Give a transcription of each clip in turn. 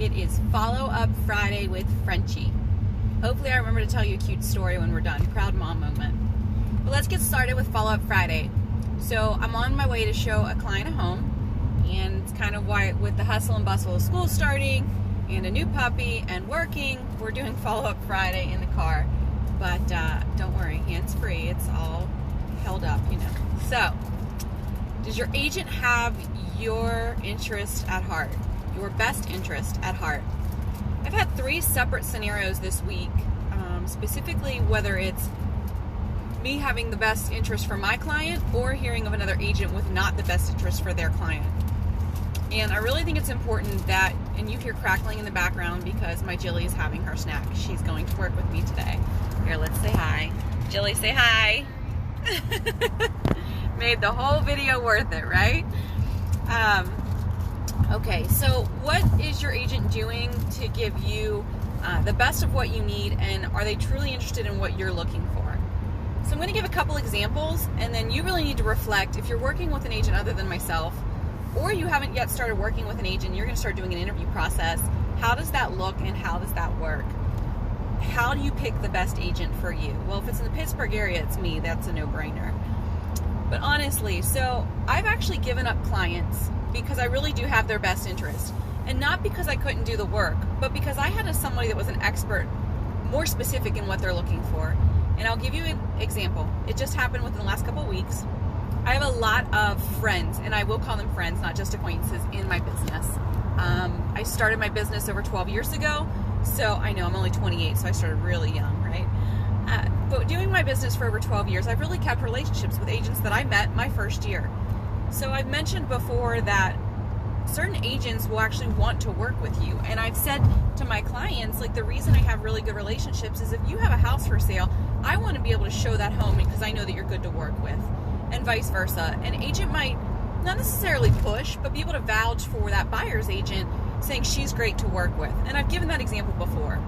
It is Follow Up Friday with Frenchie. Hopefully I remember to tell you a cute story when we're done. Proud mom moment. But let's get started with Follow Up Friday. So I'm on my way to show a client a home, and it's kind of why with the hustle and bustle of school starting and a new puppy and working, we're doing Follow Up Friday in the car. But don't worry, hands free. It's all held up, you know. So, does your agent have your interest at heart? Your best interest at heart? I've had 3 separate scenarios this week, specifically whether it's me having the best interest for my client or hearing of another agent with not the best interest for their client. And I really think it's important that, and you hear crackling in the background because my Jilly is having her snack. She's going to work with me today. Here, let's say hi. Jilly, say hi. Made the whole video worth it, right? Okay, so what is your agent doing to give you the best of what you need, and are they truly interested in what you're looking for? So I'm going to give a couple examples, and then you really need to reflect. If you're working with an agent other than myself, or you haven't yet started working with an agent, you're going to start doing an interview process. How does that look and how does that work? How do you pick the best agent for you? Well, if it's in the Pittsburgh area, it's me. That's a no-brainer. But honestly, so I've actually given up clients because I really do have their best interest. And not because I couldn't do the work, but because I had somebody that was an expert, more specific in what they're looking for. And I'll give you an example. It just happened within the last couple of weeks. I have a lot of friends, and I will call them friends, not just acquaintances, in my business. I started my business over 12 years ago, so I know I'm only 28, so I started really young, right? But doing my business for over 12 years, I've really kept relationships with agents that I met my first year. So I've mentioned before that certain agents will actually want to work with you. And I've said to my clients, like, the reason I have really good relationships is if you have a house for sale, I want to be able to show that home because I know that you're good to work with, and vice versa. An agent might not necessarily push, but be able to vouch for that buyer's agent, saying she's great to work with. And I've given that example before.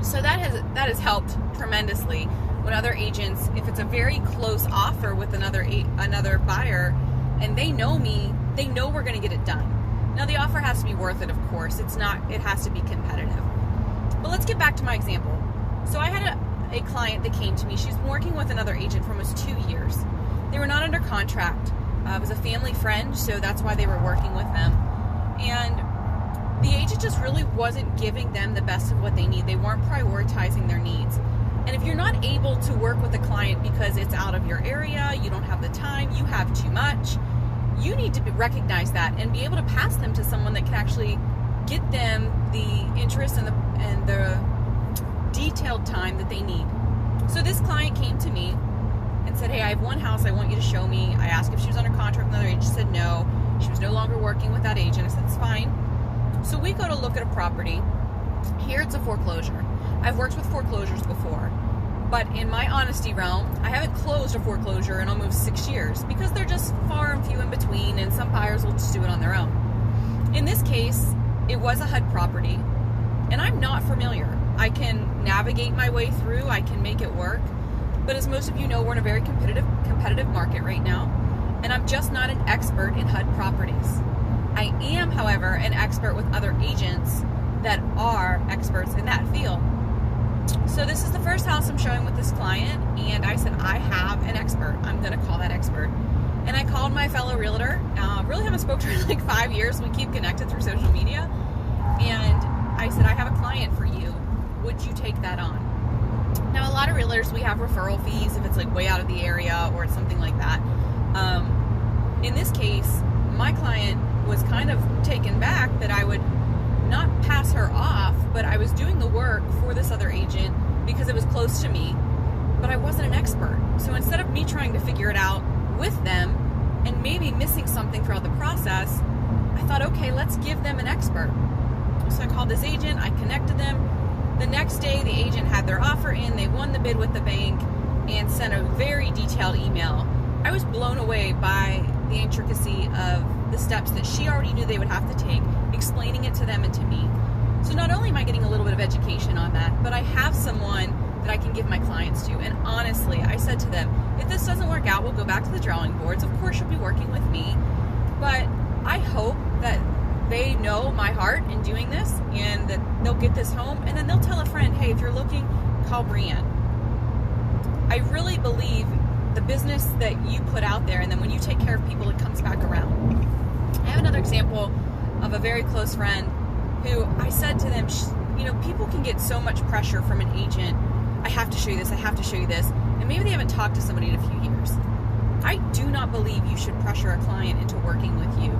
So that has helped tremendously when other agents, if it's a very close offer with another buyer, and they know me, they know we're going to get it done. Now the offer has to be worth it, of course. It has to be competitive. But let's get back to my example. So I had a client that came to me. She's been working with another agent for almost 2 years. They were not under contract. It was a family friend, so that's why they were working with them. And the agent just really wasn't giving them the best of what they need. They weren't prioritizing their needs. And if you're not able to work with a client because it's out of your area, you don't have the time, you have too much, you need to recognize that and be able to pass them to someone that can actually get them the interest and the detailed time that they need. So this client came to me and said, hey, I have one house I want you to show me. I asked if she was under contract with another agent. She said no. She was no longer working with that agent. I said, it's fine. So we go to look at a property. Here it's a foreclosure. I've worked with foreclosures before, but in my honesty realm, I haven't closed a foreclosure in almost 6 years because they're just far and few in between, and some buyers will just do it on their own. In this case, it was a HUD property, and I'm not familiar. I can navigate my way through, I can make it work, but as most of you know, we're in a very competitive market right now, and I'm just not an expert in HUD properties. I am, however, an expert with other agents that are experts in that field. So this is the first house I'm showing with this client, and I said, I have an expert. I'm going to call that expert. And I called my fellow realtor. Really haven't spoken to her in like 5 years. We keep connected through social media. And I said, I have a client for you. Would you take that on? Now, a lot of realtors, we have referral fees if it's like way out of the area or it's something like that. In this case, my client was kind of taken back that I would not pass her off, but I was doing the work for this other agent because it was close to me, but I wasn't an expert. So instead of me trying to figure it out with them and maybe missing something throughout the process, I thought, okay, let's give them an expert. So I called this agent, I connected them. The next day, the agent had their offer in, they won the bid with the bank, and sent a very detailed email. I was blown away by the intricacy of the steps that she already knew they would have to take, explaining it to them and to me. So not only am I getting a little bit of education on that, but I have someone that I can give my clients to. And honestly, I said to them, if this doesn't work out, we'll go back to the drawing boards. Of course, you'll be working with me. But I hope that they know my heart in doing this, and that they'll get this home, and then they'll tell a friend, hey, if you're looking, call Brianne. I really believe the business that you put out there, and then when you take care of people, it comes back around. I have another example of a very close friend who I said to them, people can get so much pressure from an agent. I have to show you this, I have to show you this. And maybe they haven't talked to somebody in a few years. I do not believe you should pressure a client into working with you.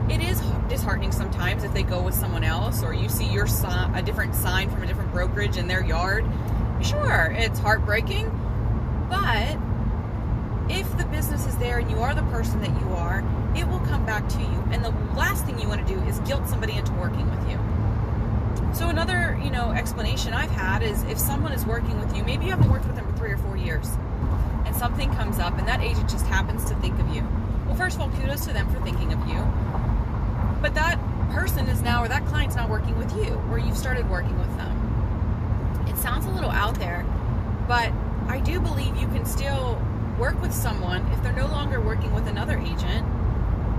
It is disheartening sometimes if they go with someone else, or you see a different sign from a different brokerage in their yard. Sure, it's heartbreaking, but if the business is there and you are the person that you are, it will come back to you. And the last thing you want to do is guilt somebody into working with you. So another, explanation I've had is if someone is working with you, maybe you haven't worked with them for 3 or 4 years, and something comes up and that agent just happens to think of you. Well, first of all, kudos to them for thinking of you. But that person is now, or that client's now working with you, or you've started working with them. It sounds a little out there, but I do believe you can still work with someone if they're no longer working with another agent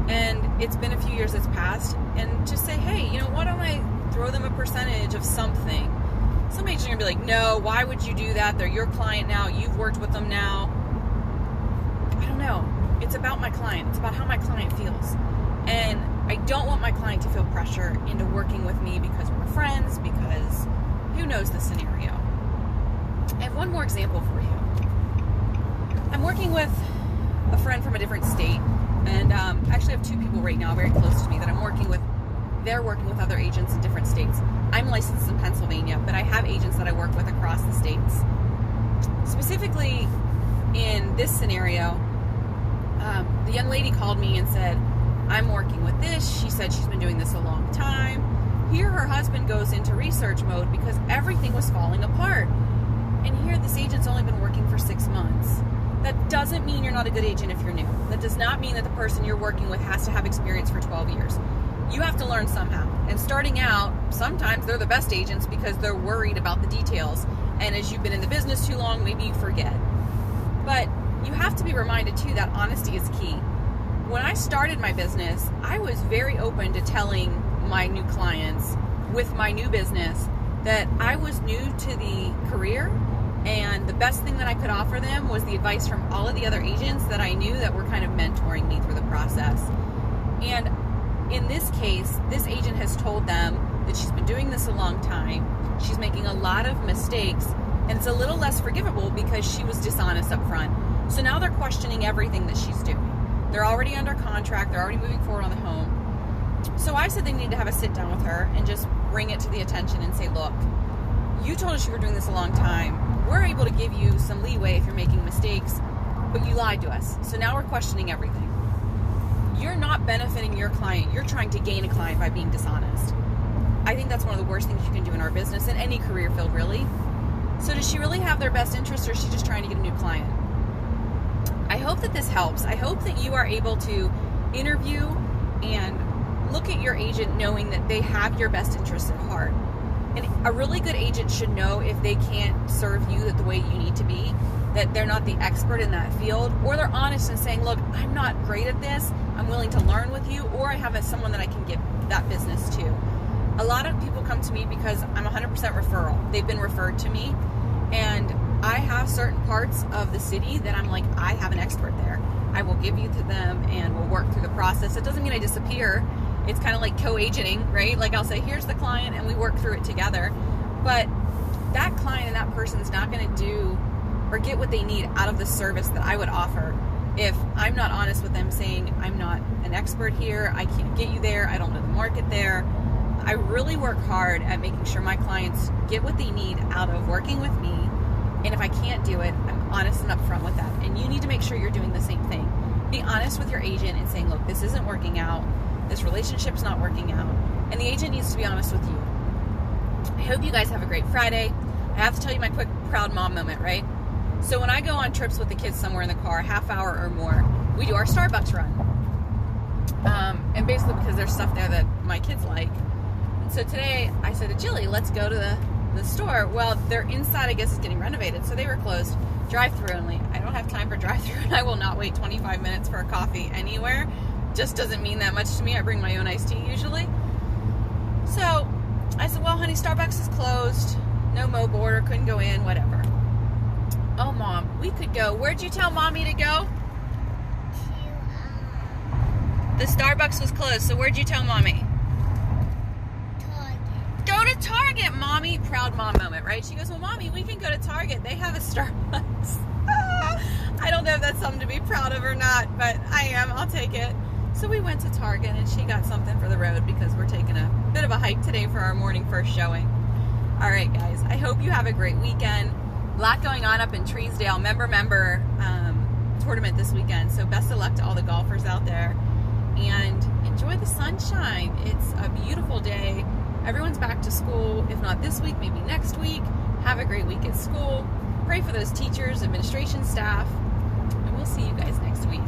and it's been a few years that's passed, and just say, hey, why don't I throw them a percentage of something? Some agents are going to be like, no, why would you do that? They're your client now. You've worked with them now. I don't know. It's about my client. It's about how my client feels. And I don't want my client to feel pressure into working with me because we're friends, because who knows the scenario. I have one more example for you. I'm working with a friend from a different state, and actually I have 2 people right now very close to me that I'm working with. They're working with other agents in different states. I'm licensed in Pennsylvania, but I have agents that I work with across the states. Specifically in this scenario, the young lady called me and said, I'm working with this. She said she's been doing this a long time. Here her husband goes into research mode because everything was falling apart. And here this agent's only been working for 6 months. That doesn't mean you're not a good agent if you're new. That does not mean that the person you're working with has to have experience for 12 years. You have to learn somehow. And starting out, sometimes they're the best agents because they're worried about the details. And as you've been in the business too long, maybe you forget. But you have to be reminded too that honesty is key. When I started my business, I was very open to telling my new clients with my new business that I was new to the career, and the best thing that I could offer them was the advice from all of the other agents that I knew that were kind of mentoring me through the process. And in this case, this agent has told them that she's been doing this a long time. She's making a lot of mistakes, and it's a little less forgivable because she was dishonest up front. So now they're questioning everything that she's doing. They're already under contract. They're already moving forward on the home. So I said they need to have a sit down with her and just bring it to the attention and say, look, you told us you were doing this a long time. We're able to give you some leeway if you're making mistakes, but you lied to us. So now we're questioning everything. You're not benefiting your client. You're trying to gain a client by being dishonest. I think that's one of the worst things you can do in our business, in any career field, really. So does she really have their best interest, or is she just trying to get a new client? I hope that this helps. I hope that you are able to interview and look at your agent knowing that they have your best interest at heart. And a really good agent should know if they can't serve you the way you need to be, that they're not the expert in that field, or they're honest in saying, look, I'm not great at this. I'm willing to learn with you, or I have someone that I can give that business to. A lot of people come to me because I'm 100% referral. They've been referred to me, and I have certain parts of the city that I'm like, I have an expert there. I will give you to them and we'll work through the process. It doesn't mean I disappear. It's kind of like co-agenting, right? Like I'll say, here's the client, and we work through it together. But that client and that person's not going to do or get what they need out of the service that I would offer if I'm not honest with them, saying I'm not an expert here, I can't get you there, I don't know the market there. I really work hard at making sure my clients get what they need out of working with me. And if I can't do it, I'm honest and upfront with that. And you need to make sure you're doing the same thing. Be honest with your agent and saying, look, this isn't working out. This relationship's not working out. And the agent needs to be honest with you. I hope you guys have a great Friday. I have to tell you my quick proud mom moment, right? So when I go on trips with the kids somewhere in the car, half hour or more, we do our Starbucks run. And basically because there's stuff there that my kids like. And so today I said to Jilly, let's go to the store. Well, their inside, I guess, is getting renovated, so they were closed. Drive-through only. I don't have time for drive-through, and I will not wait 25 minutes for a coffee anywhere. Just doesn't mean that much to me. I bring my own iced tea usually. So I said, well, honey, Starbucks is closed. No Mo border, couldn't go in, whatever. Oh, Mom, we could go. Where'd you tell Mommy to go? The Starbucks was closed, so where'd you tell Mommy? Target. Go to Target, Mommy. Proud mom moment, right? She goes, well, Mommy, we can go to Target. They have a Starbucks. I don't know if that's something to be proud of or not, but I am. I'll take it. So we went to Target, and she got something for the road because we're taking a bit of a hike today for our morning first showing. All right, guys. I hope you have a great weekend. A lot going on up in Treesdale. Member tournament this weekend. So best of luck to all the golfers out there. And enjoy the sunshine. It's a beautiful day. Everyone's back to school. If not this week, maybe next week. Have a great week at school. Pray for those teachers, administration staff. And we'll see you guys next week.